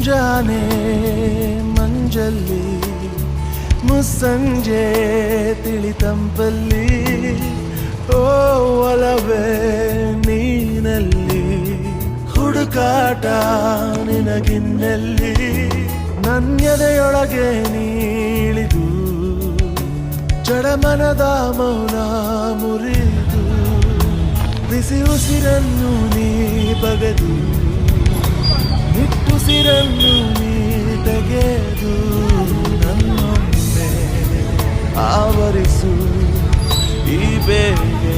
ಮುಂಜಾನೆ ಮಂಜಲ್ಲಿ ಮುಸ್ಸಂಜೆ ತಿಳಿತಂಪಲ್ಲಿ ಓ ಒಲವೇ ನೀನಲ್ಲಿ ಹುಡುಕಾಟ ನಿನಗಿನ್ನಲ್ಲಿ ನನ್ಯದೆಯೊಳಗೆ ನೀಳಿದು ಜಡಮನದ ಮೌನ ಮುರಿದು ಬಿಸಿ ಉಸಿರನ್ನು ನೀ ಬಗೆದು ನಿಟ್ಟುಸಿರನ್ನು ನೀ ತೆಗೆದು ನನ್ನೊಮ್ಮೆ ಆವರಿಸು ಈ ಬೇಗೆ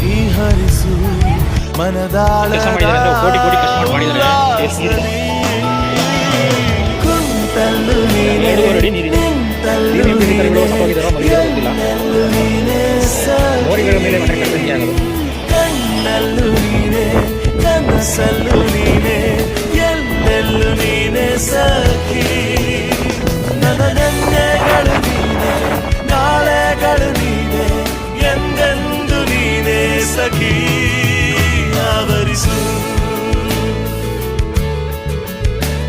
ಈ ಹರಿಸು ಮನದಾಳದ ಕುಂತಲ್ಲು ನೀನೆ ನಿಂತಲ್ಲು ನೀನೆ ಕಣ್ಣಲ್ಲು ನೀನೆ ಕನಸಲ್ಲು ನೀನೆ ಎಲ್ಲೆಲ್ಲು ನೀನೆ ಸಖಿ ನನ್ನ ನೆನ್ನೆಗಳು ನೀನೆ ನಾಳೆಗಳು ನೀನೆ ಎಂದೆಂದು ನೀನೆ ಸಖಿ ಆವರಿಸು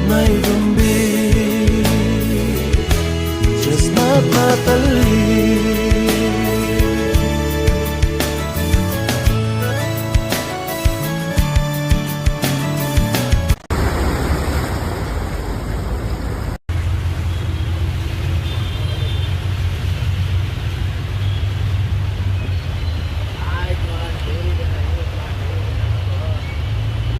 ಮೈದುಂಬಿ ಜಸ್ಮಾತ್ ಮಾತಲ್ಲಿ